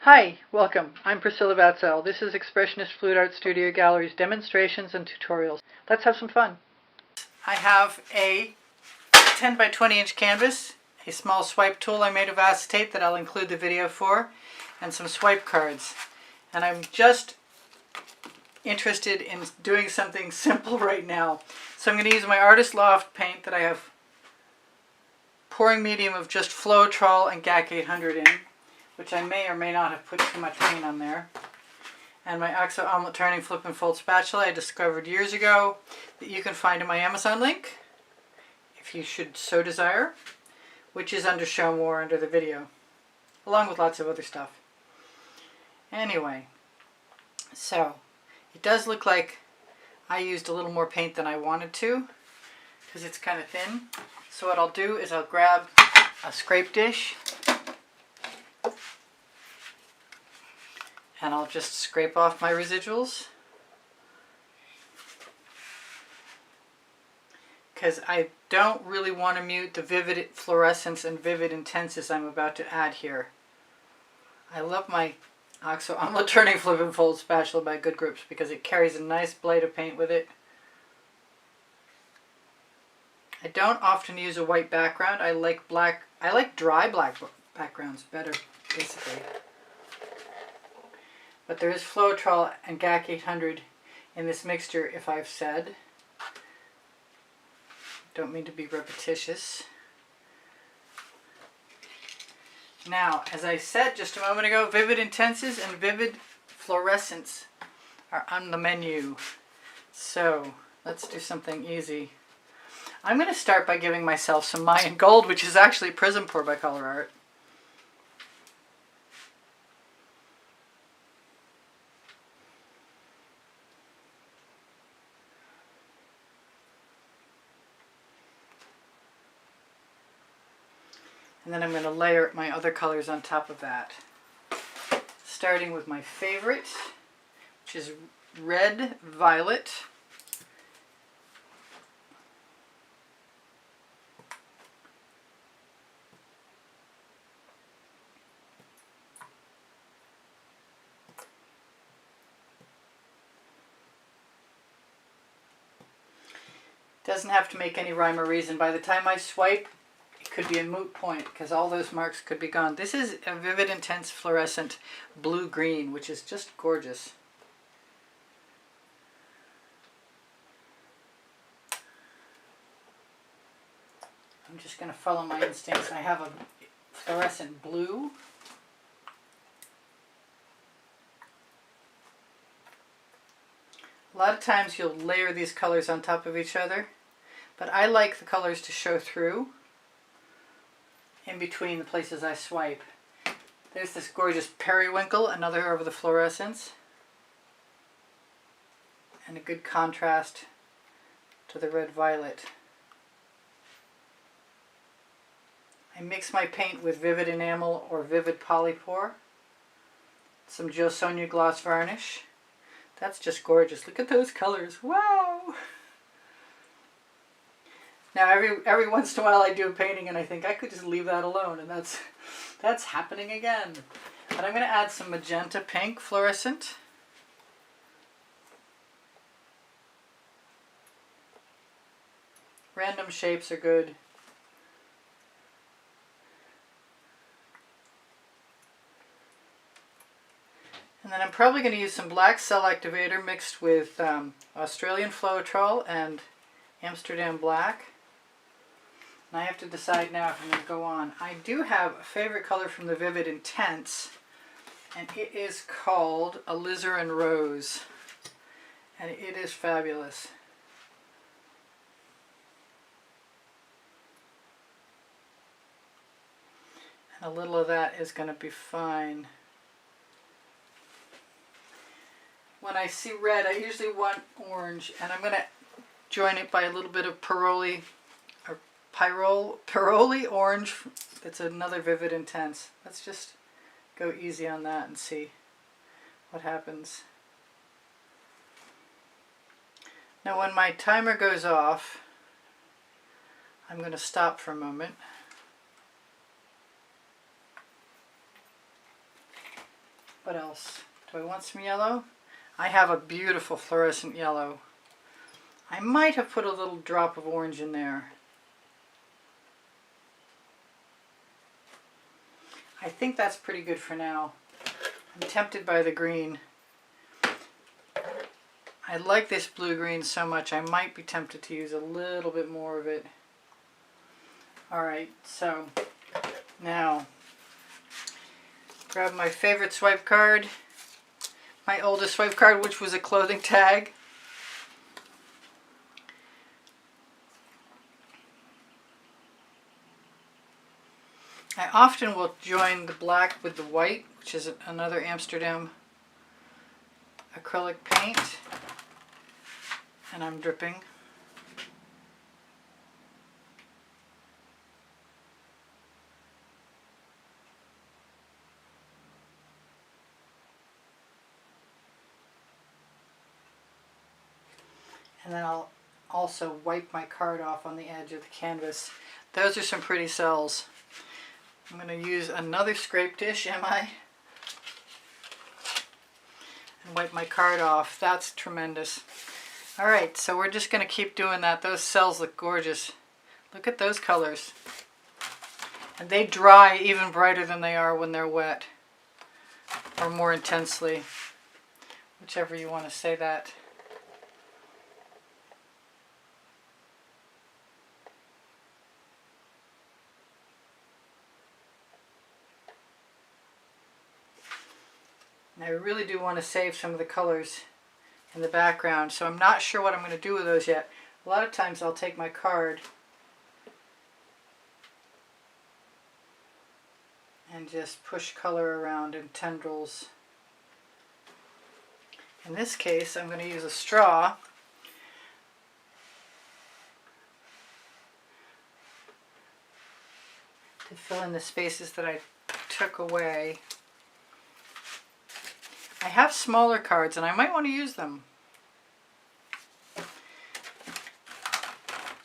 Hi, welcome. I'm Priscilla Batzell. This is Expressionist Fluid Art Studio Gallery's demonstrations and tutorials. Let's have some fun. I have a 10 by 20 inch canvas, a small swipe tool I made of acetate that I'll include the video for, and some swipe cards. And I'm just interested in doing something simple right now. So I'm going to use my Artist Loft paint that I have pouring medium of just Floetrol and GAC 800 in, which I may or may not have put too much paint on there. And my OXO omelet turning flip and fold spatula I discovered years ago that you can find in my Amazon link, if you should so desire, which is under Show More under the video, along with lots of other stuff. Anyway, so it does look like I used a little more paint than I wanted to, because it's kind of thin. So what I'll do is I'll grab a scrape dish and I'll just scrape off my residuals, because I don't really want to mute the vivid fluorescence and vivid intenses I'm about to add here. I love my OXO omelet turning flip and fold spatula by Good Grips because it carries a nice blade of paint with it. I don't often use a white background. I like dry black backgrounds better, basically. But there is Floetrol and GAC 800 in this mixture, if I've said. Don't mean to be repetitious. Now, as I said just a moment ago, vivid intenses and vivid fluorescents are on the menu. So let's do something easy. I'm going to start by giving myself some Mayan Gold, which is actually Prism Pour by Colourarte. And then I'm going to layer my other colors on top of that. Starting with my favorite, which is Red Violet. Doesn't have to make any rhyme or reason. By the time I swipe, it could be a moot point because all those marks could be gone. This is a vivid intense fluorescent blue-green, which is just gorgeous. I'm just going to follow my instincts. I have a fluorescent blue. A lot of times you'll layer these colors on top of each other, but I like the colors to show through in between the places I swipe. There's this gorgeous Periwinkle, another of the fluorescents, and a good contrast to the red violet. I mix my paint with Vivid Enamel or Vivid Polypore, some Jo Sonja gloss varnish. That's just gorgeous. Look at those colors. Wow! Now every once in a while I do a painting and I think I could just leave that alone, and that's happening again. But I'm going to add some magenta pink fluorescent. Random shapes are good. And then I'm probably going to use some black cell activator mixed with Australian Floetrol and Amsterdam black. And I have to decide now if I'm going to go on. I do have a favorite color from the Vivid Intense, and it is called Alizaran Rose. And it is fabulous. And a little of that is going to be fine. When I see red, I usually want orange, and I'm going to join it by a little bit of Parrole orange. It's another Vivid Intense. Let's just go easy on that and see what happens. Now when my timer goes off, I'm going to stop for a moment. What else? Do I want some yellow? I have a beautiful fluorescent yellow. I might have put a little drop of orange in there. I think that's pretty good for now. I'm tempted by the green. I like this blue-green so much I might be tempted to use a little bit more of it. Alright, so now grab my favorite swipe card, my oldest swipe card, which was a clothing tag. I often will join the black with the white, which is another Amsterdam acrylic paint, and I'm dripping. And then I'll also wipe my card off on the edge of the canvas. Those are some pretty cells. I'm going to use another scrape dish, am I? And wipe my card off. That's tremendous. Alright, so we're just going to keep doing that. Those cells look gorgeous. Look at those colors. And they dry even brighter than they are when they're wet. Or more intensely. Whichever you want to say that. And I really do want to save some of the colors in the background, so I'm not sure what I'm going to do with those yet. A lot of times I'll take my card and just push color around in tendrils. In this case, I'm going to use a straw to fill in the spaces that I took away. I have smaller cards and I might want to use them.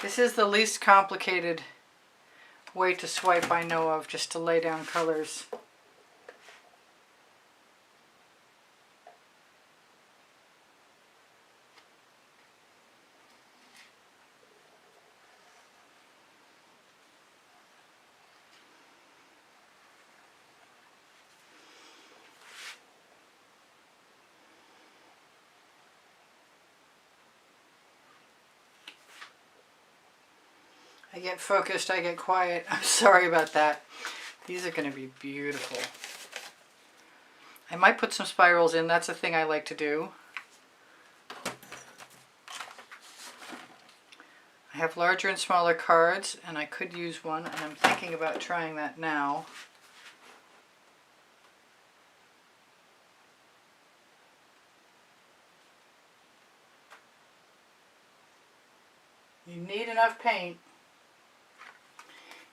This is the least complicated way to swipe I know of, just to lay down colors. I get focused, I get quiet. I'm sorry about that. These are going to be beautiful. I might put some spirals in. That's a thing I like to do. I have larger and smaller cards, and I could use one, and I'm thinking about trying that now. You need enough paint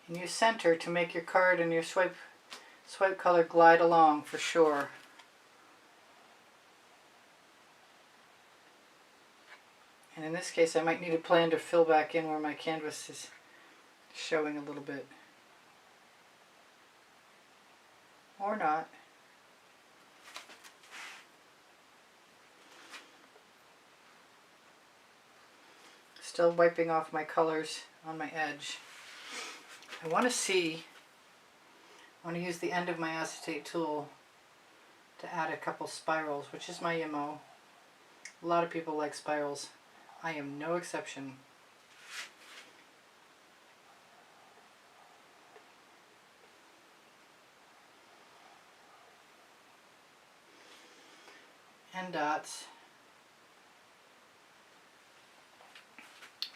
in your center to make your card and your swipe color glide along for sure. And in this case I might need a plan to fill back in where my canvas is showing a little bit. Or not. Still wiping off my colors on my edge. I want to use the end of my acetate tool to add a couple spirals, which is my MO. A lot of people like spirals. I am no exception. And dots,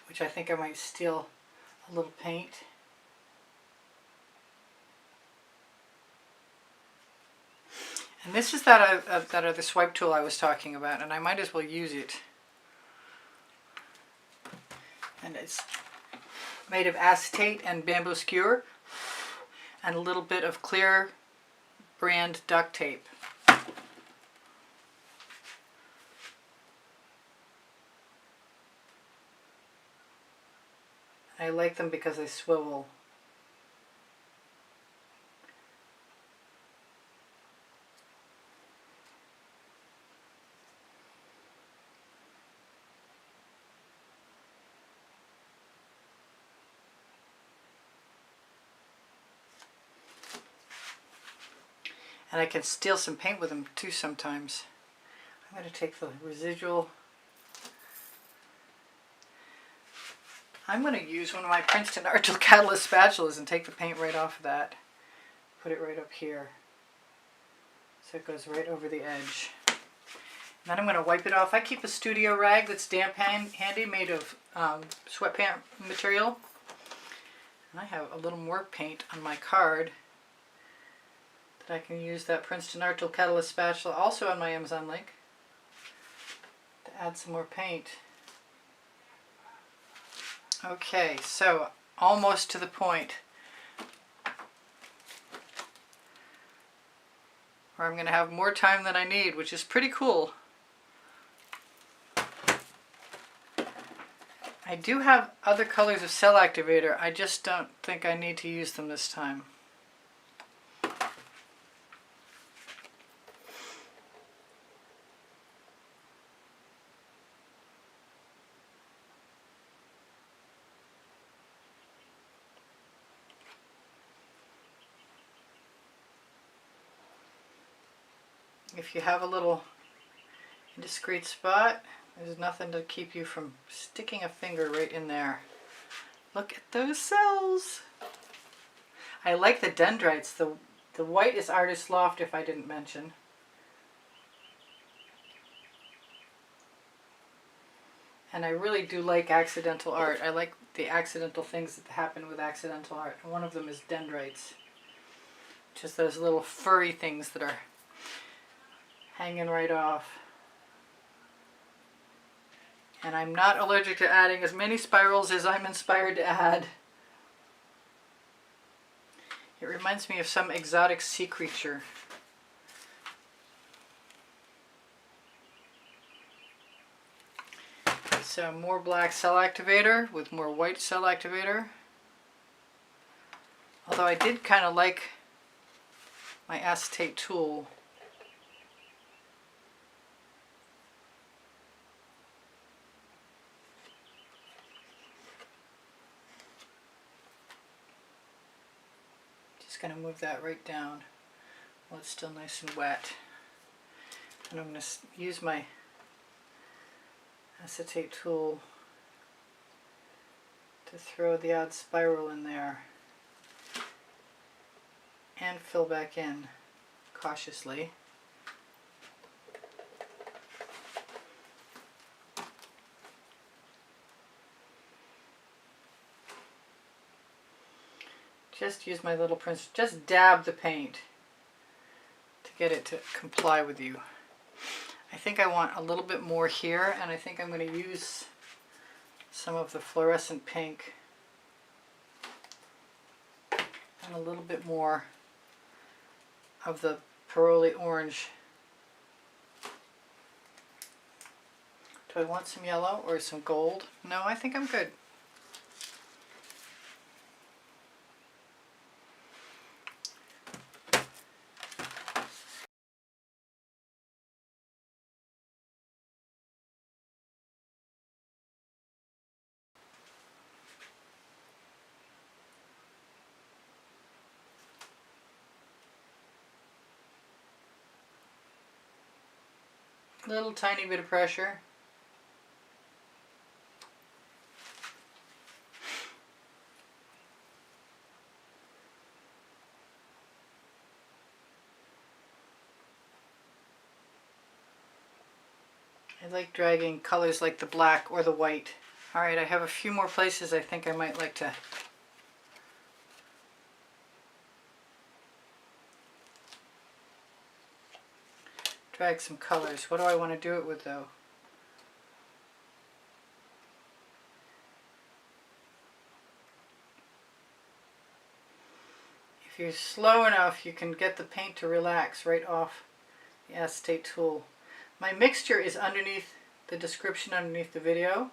which I think I might steal a little paint. And this is that other swipe tool I was talking about, and I might as well use it. And it's made of acetate and bamboo skewer and a little bit of clear brand duct tape. I like them because they swivel. And I can steal some paint with them too sometimes. I'm going to take the residual. I'm going to use one of my Princeton Argel Catalyst spatulas and take the paint right off of that. Put it right up here. So it goes right over the edge. And then I'm going to wipe it off. I keep a studio rag that's damp handy, made of sweatpant material. And I have a little more paint on my card that I can use that Princeton Argel Catalyst spatula, also on my Amazon link, to add some more paint. Okay, so almost to the point where I'm going to have more time than I need, which is pretty cool. I do have other colors of cell activator, I just don't think I need to use them this time. If you have a little indiscreet spot, there's nothing to keep you from sticking a finger right in there. Look at those cells. I like the dendrites. The white is Artist Loft, if I didn't mention. And I really do like accidental art. I like the accidental things that happen with accidental art. And one of them is dendrites. Just those little furry things that are hanging right off. And I'm not allergic to adding as many spirals as I'm inspired to add. It reminds me of some exotic sea creature. So more black cell activator with more white cell activator. Although I did kind of like my acetate tool. Just going to move that right down while it's still nice and wet. And I'm going to use my acetate tool to throw the odd spiral in there and fill back in cautiously. Just use my little Prince, just dab the paint to get it to comply with you. I think I want a little bit more here, and I think I'm going to use some of the fluorescent pink and a little bit more of the Parrole orange. Do I want some yellow or some gold? No, I think I'm good. Little tiny bit of pressure. I like dragging colors like the black or the white. Alright, I have a few more places I think I might like to drag some colors. What do I want to do it with though? If you're slow enough, you can get the paint to relax right off the acetate tool. My mixture is underneath the description underneath the video.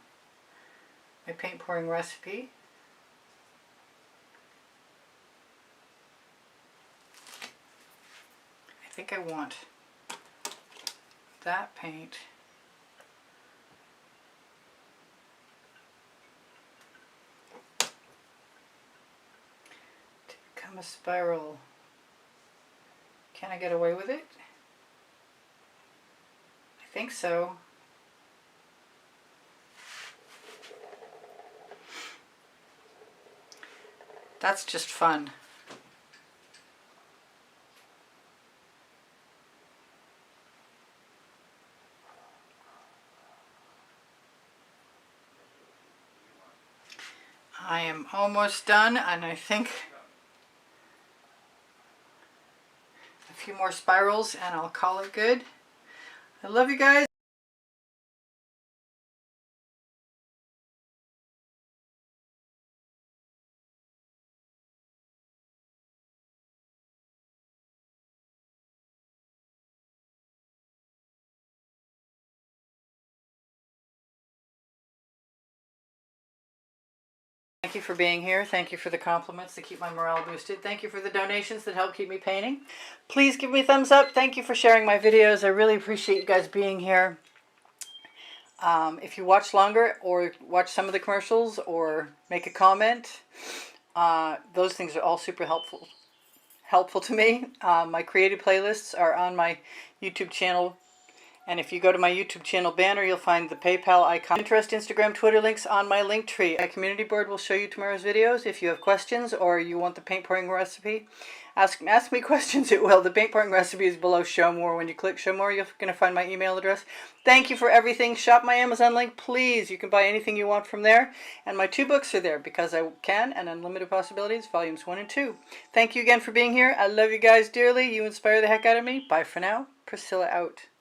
My paint pouring recipe. I think I want that paint to become a spiral Can I get away with it? I think so. That's just fun. I am almost done, and I think a few more spirals and I'll call it good. I love you guys. Thank you for being here. Thank you for the compliments that keep my morale boosted. Thank you for the donations that help keep me painting. Please give me a thumbs up. Thank you for sharing my videos. I really appreciate you guys being here. If you watch longer or watch some of the commercials or make a comment, those things are all super helpful to me. My creative playlists are on my YouTube channel. And if you go to my YouTube channel banner, you'll find the PayPal icon. Pinterest, Instagram, Twitter links on my link tree. My community board will show you tomorrow's videos. If you have questions or you want the paint pouring recipe, ask me questions, it will. The paint pouring recipe is below Show More. When you click Show More, you're going to find my email address. Thank you for everything. Shop my Amazon link, please. You can buy anything you want from there. And my 2 books are there, Because I Can and Unlimited Possibilities, volumes 1 and 2. Thank you again for being here. I love you guys dearly. You inspire the heck out of me. Bye for now. Priscilla out.